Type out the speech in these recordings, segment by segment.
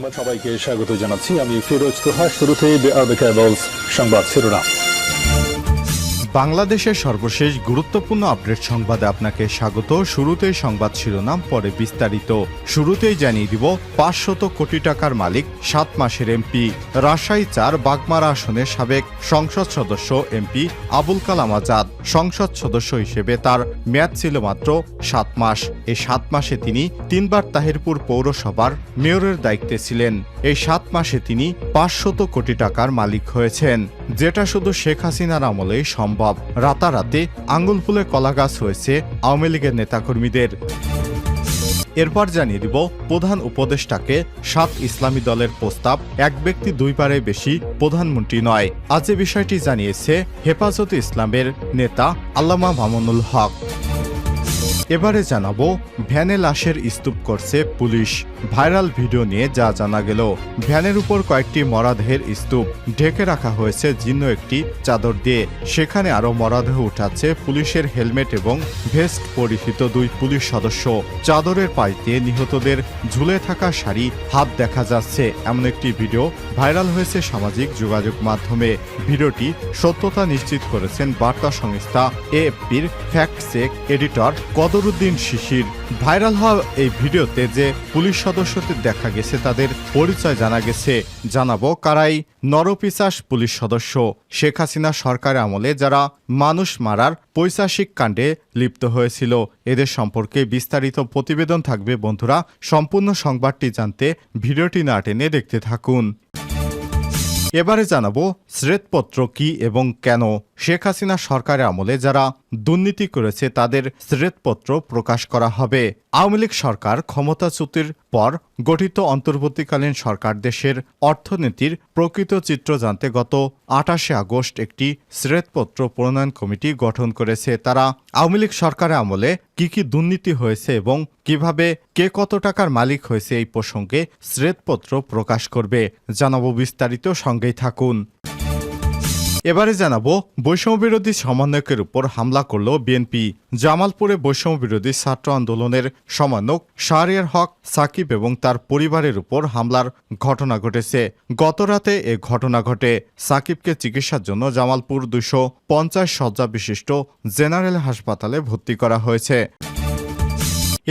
সংবাদ সবাইকে স্বাগত জানাচ্ছি। আমি ফিরোজ তোহা। শুরুতেই সংবাদ শিরোনাম। বাংলাদেশের সর্বশেষ গুরুত্বপূর্ণ আপডেট সংবাদে আপনাকে স্বাগত। শুরুতেই সংবাদ শিরোনাম, পরে বিস্তারিত। শুরুতেই জানিয়ে দিব 500 কোটি টাকার মালিক 7 মাসের এমপি। রাজশাহী 4 বাগমারা আসনের সাবেক সংসদ সদস্য এমপি আবুল কালাম আজাদ সংসদ সদস্য হিসেবে তার মেয়াদ ছিল মাত্র 7 মাস। এই 7 মাসে তিনি 3 বার তাহিরপুর পৌরসভার মেয়রের দায়িত্বে ছিলেন। এই 7 মাসে তিনি 500 কোটি টাকার মালিক হয়েছেন, যেটা শুধু শেখ হাসিনার আমলেই সম্ভব। রাতারাতি আঙ্গুল ফুলে কলাগাছ হয়েছে আওয়ামী লীগের নেতাকর্মীদের। এরপর জানিয়ে দিব প্রধান উপদেষ্টাকে 7 ইসলামী দলের প্রস্তাব, এক ব্যক্তি 2 বারের বেশি প্রধানমন্ত্রী নয়। আজ এ বিষয়টি জানিয়েছে হেফাজতে ইসলামের নেতা আল্লামা মামুনুল হক। এবারে জানাবো ভ্যানে লাশের স্তূপ করছে পুলিশ। ভাইরাল ভিডিও নিয়ে যা জানা গেল, ভ্যানের উপর কয়েকটি মরাদেহের স্তূপ ঢেকে রাখা হয়েছে জীর্ণ একটি চাদর দিয়ে। সেখানে আরো মরাদেহ উঠাচ্ছে পুলিশের হেলমেট এবং ভেস্ট পরিহিত 2 পুলিশ সদস্য। চাদরের পাশ দিয়ে নিহতদের ঝুলে থাকা শাড়ি, হাত দেখা যাচ্ছে, এমন একটি ভিডিও ভাইরাল হয়েছে সামাজিক যোগাযোগ মাধ্যমে। ভিডিওটি সত্যতা নিশ্চিত করেছেন বার্তা সংস্থা এএফপির ফ্যাক্ট চেক এডিটর কদরুদ্দিন শিশির। ভাইরাল হওয়া এই ভিডিওতে যে পুলিশ সদস্যদের দেখা গেছে তাদের পরিচয় জানা গেছে। জানাবো কারাই নরপিশাচ পুলিশ সদস্য। শেখ হাসিনা সরকার আমলে যারা মানুষ মারার পৈশাচিক কাণ্ডে লিপ্ত হয়েছিল, এদের সম্পর্কে বিস্তারিত প্রতিবেদন থাকবে। বন্ধুরা, সম্পূর্ণ সংবাদটি জানতে ভিডিওটি না টেনে দেখতে থাকুন। এবারে জানাবো শ্বেতপত্র কি এবং কেন। শেখ হাসিনা সরকারের আমলে যারা দুর্নীতি করেছে তাদের শ্বেতপত্র প্রকাশ করা হবে। আওয়ামী লীগ সরকার ক্ষমতাচ্যুতির পর গঠিত অন্তর্বর্তীকালীন সরকার দেশের অর্থনীতির প্রকৃত চিত্র জানতে গত 28 আগস্ট একটি শ্বেতপত্র প্রণয়ন কমিটি গঠন করেছে। তারা আওয়ামী লীগ সরকারের আমলে কি কি দুর্নীতি হয়েছে এবং কিভাবে কে কত টাকার মালিক হয়েছে এই প্রসঙ্গে শ্বেতপত্র প্রকাশ করবে। জানাবো বিস্তারিত, সঙ্গেই থাকুন। এবারে জানাবো বৈষম্যবিরোধী সমন্বয়কের উপর হামলা করল বিএনপি। জামালপুরে বৈষম্যবিরোধী ছাত্র আন্দোলনের সমন্বয়ক শাহরিয়ার হক সাকিব এবং তার পরিবারের উপর হামলার ঘটনা ঘটেছে। গতরাতে এ ঘটনা ঘটে। সাকিবকে চিকিৎসার জন্য জামালপুর 250 শয্যা বিশিষ্ট জেনারেল হাসপাতালে ভর্তি করা হয়েছে।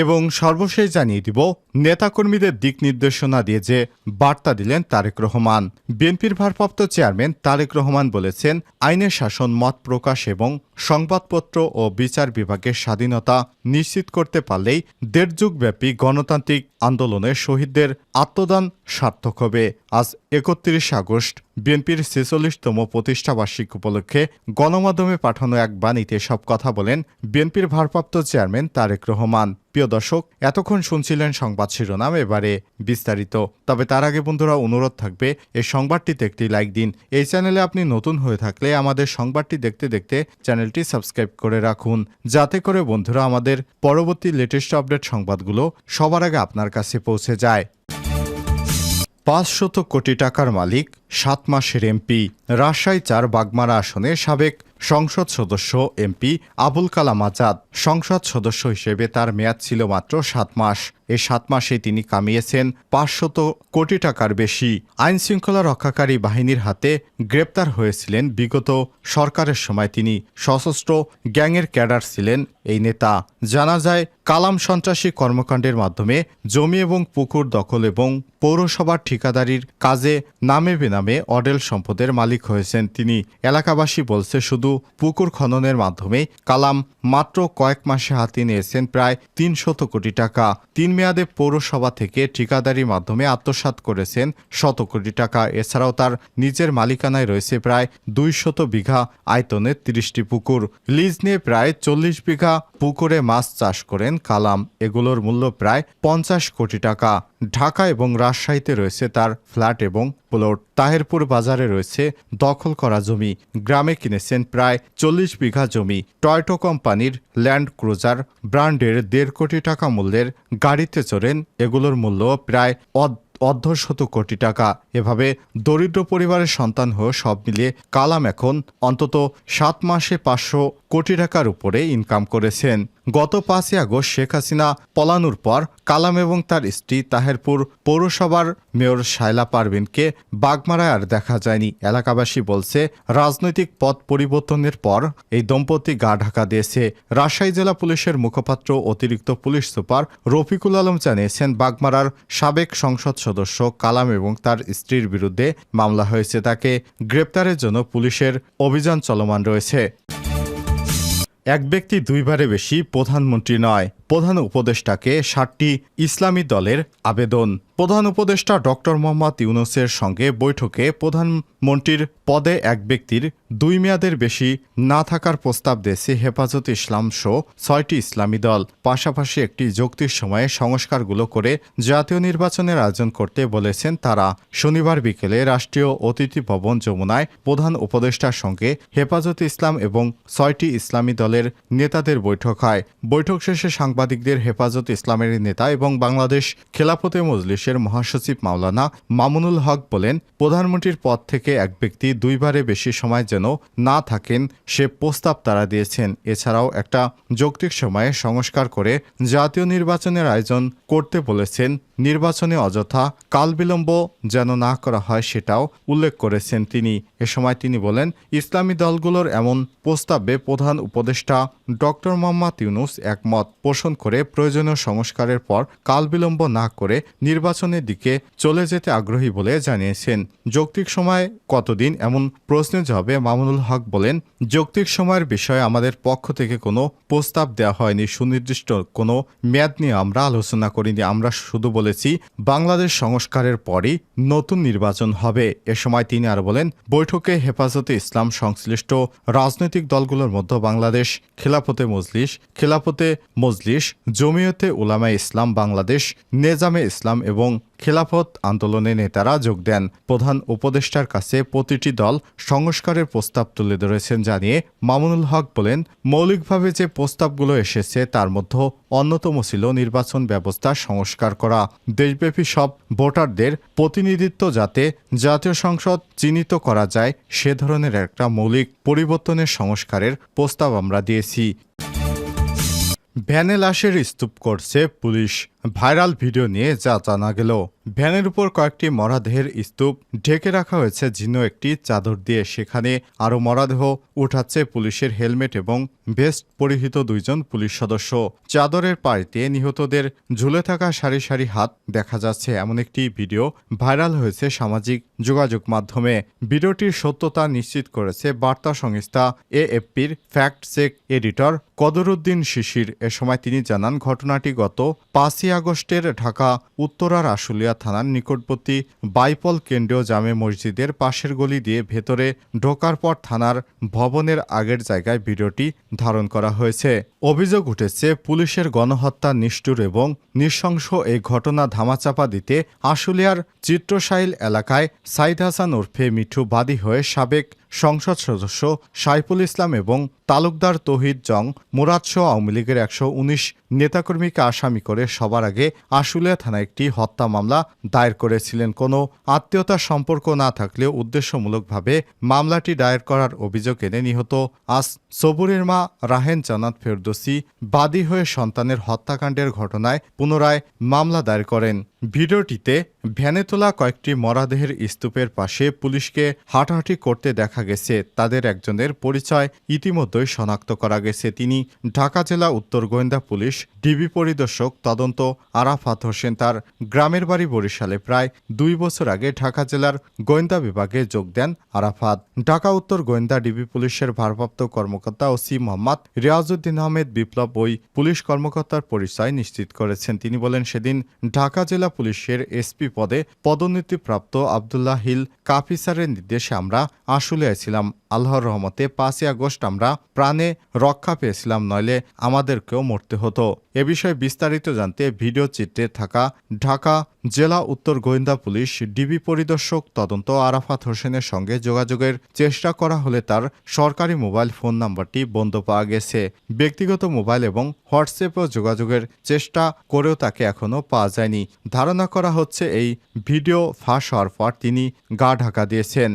এবং সর্বশেষ জানিয়ে দিব নেতাকর্মীদের দিক নির্দেশনা দিয়ে যে বার্তা দিলেন তারেক রহমান। বিএনপির ভারপ্রাপ্ত চেয়ারম্যান তারেক রহমান বলেছেন, আইনের শাসন, মত প্রকাশ এবং সংবাদপত্র ও বিচার বিভাগের স্বাধীনতা নিশ্চিত করতে পারলেই 1.5 যুগব্যাপী গণতান্ত্রিক আন্দোলনের শহীদদের আত্মদান সার্থক হবে। আজ 31 আগস্ট বিএনপির 46তম প্রতিষ্ঠাবার্ষিকী উপলক্ষে গণমাধ্যমে পাঠানো এক বাণীতে সব কথা বলেন বিএনপির ভারপ্রাপ্ত চেয়ারম্যান তারেক রহমান। প্রিয় দর্শক, এতক্ষণ শুনছিলেন সংবাদ শিরোনাম, এবারে বিস্তারিত। তবে তার আগে বন্ধুরা অনুরোধ থাকবে এই সংবাদটিতে একটি লাইক দিন। এই চ্যানেলে আপনি নতুন হয়ে থাকলে আমাদের সংবাদটি দেখতে দেখতে চ্যানেলটি সাবস্ক্রাইব করে রাখুন, যাতে করে বন্ধুরা আমাদের পরবর্তী লেটেস্ট আপডেট সংবাদগুলো সবার আগে আপনার কাছে পৌঁছে যায়। 500 কোটি টাকার মালিক 7 মাসের এমপি। রাজশাহী 4 বাগমারা আসনের সাবেক সংসদ সদস্য এমপি আবুল কালাম আজাদ সংসদ সদস্য হিসেবে তার মেয়াদ ছিল মাত্র 7 মাস। এই 7 মাসে তিনি কামিয়েছেন 500 কোটি টাকার বেশি। আইন শৃঙ্খলা রক্ষাকারী বাহিনীর হাতে গ্রেপ্তার হয়েছিলেন বিগত সরকারের সময়। তিনি সশস্ত্র গ্যাংয়ের ক্যাডার ছিলেন এই নেতা। জানা যায়, কালাম সন্ত্রাসী কর্মকাণ্ডের মাধ্যমে জমি এবং পুকুর দখল এবং পৌরসভার ঠিকাদারির কাজে নামে বেনামে অডেল সম্পদের মালিক হয়েছেন তিনি। এলাকাবাসী বলছে, শুধু পুকুর খননের মাধ্যমে কালাম মাত্র কয়েক মাসে হাতিয়ে নিয়েছেন প্রায় 300 কোটি টাকা। 3 মেয়াদে পৌরসভা থেকে ঠিকাদারির মাধ্যমে আত্মসাৎ করেছেন 100 কোটি টাকা। এছাড়াও তার নিজের মালিকানায় রয়েছে প্রায় 200 বিঘা আয়তনের 30টি পুকুর। লিজ নিয়ে প্রায় 40 বিঘা পুকুরে মাছ চাষ করেন কালাম। এগুলোর মূল্য প্রায় 50 কোটি টাকা। ঢাকা এবং রাজশাহীতে রয়েছে তার ফ্ল্যাট এবং প্লট। তাহিরপুর বাজারে রয়েছে দখল করা জমি। গ্রামে কিনেছেন প্রায় 40 বিঘা জমি। টয়োটা কোম্পানির ল্যান্ড ক্রুজার ব্র্যান্ডের 1.5 কোটি টাকা মূল্যের গাড়িতে চড়েন। এগুলোর মূল্য প্রায় 1.5 কোটি টাকা। এভাবে দরিদ্র পরিবারের সন্তান হয়ে সব মিলিয়ে কালাম এখন অন্তত 7 মাসে 500 কোটি টাকার উপরে ইনকাম করেছেন। গত 5ই আগস্ট শেখ হাসিনা পলানোর পর কালাম এবং তার স্ত্রী তাহেরপুর পৌরসভার মেয়র শায়লা পারভিনকে বাগমারায় আর দেখা যায়নি। এলাকাবাসী বলছে, রাজনৈতিক পথ পরিবর্তনের পর এই দম্পতি গা ঢাকা দিয়েছে। রাজশাহী জেলা পুলিশের মুখপাত্র অতিরিক্ত পুলিশ সুপার রফিকুল আলম জানিয়েছেন, বাগমারার সাবেক সংসদ সদস্য কালাম এবং তার স্ত্রীর বিরুদ্ধে মামলা হয়েছে। তাকে গ্রেপ্তারের জন্য পুলিশের অভিযান চলমান রয়েছে। এক ব্যক্তি দুইবারে বেশি প্রধানমন্ত্রী নয়, প্রধান উপদেষ্টাকে 60টি ইসলামী দলের আবেদন। প্রধান উপদেষ্টা ডক্টর মোহাম্মদ ইউনূসের সঙ্গে বৈঠকে প্রধানমন্ত্রীর পদে এক ব্যক্তির 2 মেয়াদের বেশি না থাকার প্রস্তাব দিয়েছে হেফাজত ইসলাম সহ 6টি ইসলামী দল। পাশাপাশি একটি যৌক্তিক সময়ে সংস্কারগুলো করে জাতীয় নির্বাচনের আয়োজন করতে বলেছেন তারা। শনিবার বিকেলে রাষ্ট্রীয় অতিথি ভবন যমুনায় প্রধান উপদেষ্টার সঙ্গে হেফাজত ইসলাম এবং 6টি ইসলামী দলের নেতাদের বৈঠক হয়। বৈঠক শেষে সাংবাদিকদের হেফাজত ইসলামের নেতা এবং বাংলাদেশ খেলাফতে মজলিসের মহাসচিব মাওলানা মামুনুল হক বলেন, প্রধানমন্ত্রীর পদ থেকে এক ব্যক্তি 2 বারে বেশি সময় যেন না থাকেন সে প্রস্তাব তারা দিয়েছেন। এছাড়াও একটা যৌক্তিক সময়ে সংস্কার করে জাতীয় নির্বাচনের আয়োজন করতে বলেছেন। নির্বাচনে অযথা কালবিলম্ব যেন না করা হয় সেটাও উল্লেখ করেছেন তিনি। এ সময় তিনি বলেন, ইসলামী দলগুলোর এমন প্রস্তাবে প্রধান উপদেষ্টা ডক্টর মোহাম্মদ ইউনূস একমত পোষণ করে প্রয়োজনীয় সংস্কারের পর কালবিলম্ব না করে নির্বাচনের দিকে চলে যেতে আগ্রহী বলে জানিয়েছেন। যৌক্তিক সময় কতদিন এমন প্রশ্নের জবাবে মামুনুল হক বলেন, যৌক্তিক সময়ের বিষয়ে আমাদের পক্ষ থেকে কোনো প্রস্তাব দেওয়া হয়নি। সুনির্দিষ্ট কোনো মেয়াদ নিয়ে আমরা আলোচনা করিনি। আমরা শুধু বলেছি বাংলাদেশ সংস্কারের পরই নতুন নির্বাচন হবে। এ সময় তিনি আর বলেন, বৈঠকে হেফাজতে ইসলাম সংশ্লিষ্ট রাজনৈতিক দলগুলোর মধ্যে বাংলাদেশ খেলাফতে মজলিস, জমিয়তে উলামায়ে ইসলাম বাংলাদেশ, নেজামে ইসলাম এবং খেলাফত আন্দোলনের নেতারা যোগ দেন। প্রধান উপদেষ্টার কাছে প্রতিটি দল সংস্কারের প্রস্তাব তুলে ধরেছেন জানিয়ে মামুনুল হক বলেন, মৌলিকভাবে যে প্রস্তাবগুলো এসেছে তার মধ্যে অন্যতম ছিল নির্বাচন ব্যবস্থা সংস্কার করা, দেশব্যাপী সব ভোটারদের প্রতিনিধিত্ব যাতে জাতীয় সংসদ চিহ্নিত করা যায় সে ধরনের একটা মৌলিক পরিবর্তনের সংস্কারের প্রস্তাব আমরা দিয়েছি। ভ্যানে লাশের স্তূপ করছে পুলিশ। ভাইরাল ভিডিও নিয়ে যা জানা গেল, ভ্যানের উপর কয়েকটি মরদেহের স্তূপ ঢেকে রাখা হয়েছে জীর্ণ একটি চাদর দিয়ে। সেখানে আরও মরদেহ উঠাচ্ছে পুলিশের হেলমেট এবং ভেস্ট পরিহিত 2 জন পুলিশ সদস্য। চাদরের পাড়িতে নিহতদের ঝুলে থাকা সারি সারি হাত দেখা যাচ্ছে। এমন একটি ভিডিও ভাইরাল হয়েছে সামাজিক যোগাযোগ মাধ্যমে। ভিডিওটির সত্যতা নিশ্চিত করেছে বার্তা সংস্থা AFPর ফ্যাক্ট চেক এডিটর কদরুদ্দিন শিশির। এ সময় তিনি জানান, ঘটনাটি গত 5ই আগস্টের ঢাকা উত্তরার আশুলিয়া থানার নিকটবর্তী বাইপল কেন্দ্রীয় জামে মসজিদের পাশের গলি দিয়ে ভেতরে ঢোকার পর থানার ভবনের আগের জায়গায় ভিডিওটি ধারণ করা হয়েছে। অভিযোগ উঠেছে, পুলিশের গণহত্যা নিষ্ঠুর এবং নৃশংস এই ঘটনা ধামাচাপা দিতে আশুলিয়ার চিত্রশাইল এলাকায় সাইদ হাসান ওরফে মিঠু বাদী হয়ে সাবেক সংসদ সদস্য সাইফুল ইসলাম এবং তালুকদার তৌহিদ জং মুরাদসহ আওয়ামী লীগের 119 নেতাকর্মীকে আসামি করে সবার আগে আশুলিয়া থানায় একটি হত্যা মামলা দায়ের করেছিলেন। কোনো আত্মীয়তার সম্পর্ক না থাকলেও উদ্দেশ্যমূলকভাবে মামলাটি দায়ের করার অভিযোগ এনে নিহত সবুরের মা রাহেন জান্নাত ফেরদৌসী বাদী হয়ে সন্তানের হত্যাকাণ্ডের ঘটনায় পুনরায় মামলা দায়ের করেন। ভিডিওটিতে ভ্যানে তোলা কয়েকটি মরদেহের স্তূপের পাশে পুলিশকে হাঁটাহাঁটি করতে দেখা গেছে। তাদের একজনের পরিচয় ইতিমধ্যেই শনাক্ত করা গেছে। তিনি ঢাকা জেলা উত্তর গোয়েন্দা পুলিশ ডিবি পরিদর্শক তদন্ত আরাফাত হোসেন। তার গ্রামের বাড়ি বরিশালে। প্রায় 2 বছর আগে ঢাকা জেলার গোয়েন্দা বিভাগে যোগ দেন আরাফাত। ঢাকা উত্তর গোয়েন্দা ডিবি পুলিশের ভারপ্রাপ্ত কর্মকর্তা ওসি মোহাম্মদ রিয়াজউদ্দিন আহমেদ বিপ্লব ওই পুলিশ কর্মকর্তার পরিচয় নিশ্চিত করেছেন। তিনি বলেন, সেদিন ঢাকা জেলা পুলিশের এসপি পদে পদোন্নতিপ্রাপ্ত আবদুল্লাহ হিল কাফিসারের নির্দেশে আমরা আশুলিয়ায় ছিলাম। আল্লাহর রহমতে 5ই আগস্ট আমরা প্রাণে রক্ষা পেয়েছিলাম, নইলে আমাদেরকেও মরতে হতো। এ বিষয়ে বিস্তারিত জানতে ভিডিও চিত্রে থাকা ঢাকা জেলা উত্তর গোয়েন্দা পুলিশ ডিবি পরিদর্শক তদন্ত আরাফাত হোসেনের সঙ্গে যোগাযোগের চেষ্টা করা হলে তার সরকারি মোবাইল ফোন নাম্বারটি বন্ধ পাওয়া গেছে। ব্যক্তিগত মোবাইল এবং হোয়াটসঅ্যাপেও যোগাযোগের চেষ্টা করেও তাকে এখনও পাওয়া যায়নি। ধারণা করা হচ্ছে এই ভিডিও ফাঁস হওয়ার পর তিনি গা ঢাকা দিয়েছেন।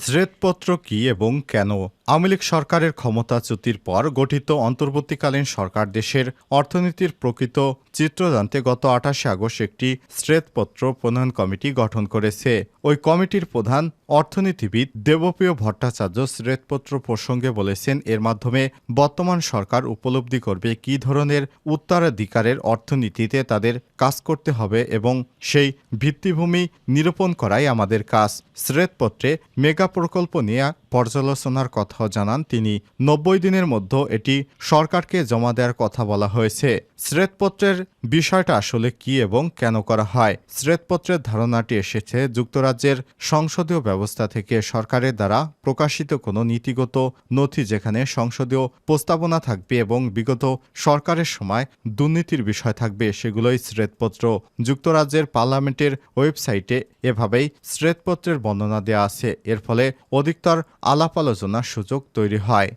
শ্বেতপত্র কি এবং কেন? আওয়ামী লীগ সরকারের ক্ষমতাচ্যুতির পর গঠিত অন্তর্বর্তীকালীন সরকার দেশের অর্থনীতির প্রকৃত চিত্র জানতে গত 28 আগস্ট একটি শ্বেতপত্র প্রণয়ন কমিটি গঠন করেছে। ওই কমিটির প্রধান অর্থনীতিবিদ দেবপ্রিয় ভট্টাচার্য শ্বেতপত্র প্রসঙ্গে বলেছেন, এর মাধ্যমে বর্তমান সরকার উপলব্ধি করবে কী ধরনের উত্তরাধিকারের অর্থনীতিতে তাদের কাজ করতে হবে এবং সেই ভিত্তিভূমি নিরূপণ করাই আমাদের কাজ। শ্বেতপত্রে মেগা প্রকল্প নিয়ে পর্যালোচনার কথাও জানান তিনি। 90 দিনের মধ্যে এটি সরকারকে জমা দেওয়ার কথা বলা হয়েছে। শ্বেতপত্রের বিষয়টা আসলে কি এবং কেন করা হয়? শ্বেতপত্রের ধারণাটি এসেছে যুক্তরাজ্যের সংসদীয় ব্যবস্থা থেকে। সরকারের দ্বারা প্রকাশিত কোনো নীতিগত নথি যেখানে সংসদীয় প্রস্তাবনা থাকবে এবং বিগত সরকারের সময় দুর্নীতির বিষয় থাকবে, সেগুলোই শ্বেতপত্র। যুক্তরাজ্যের পার্লামেন্টের ওয়েবসাইটে এভাবেই শ্বেতপত্রের বর্ণনা দেওয়া আছে। এর ফলে অধিকতর আলাপ আলোচনার সুযোগ তৈরি হয়।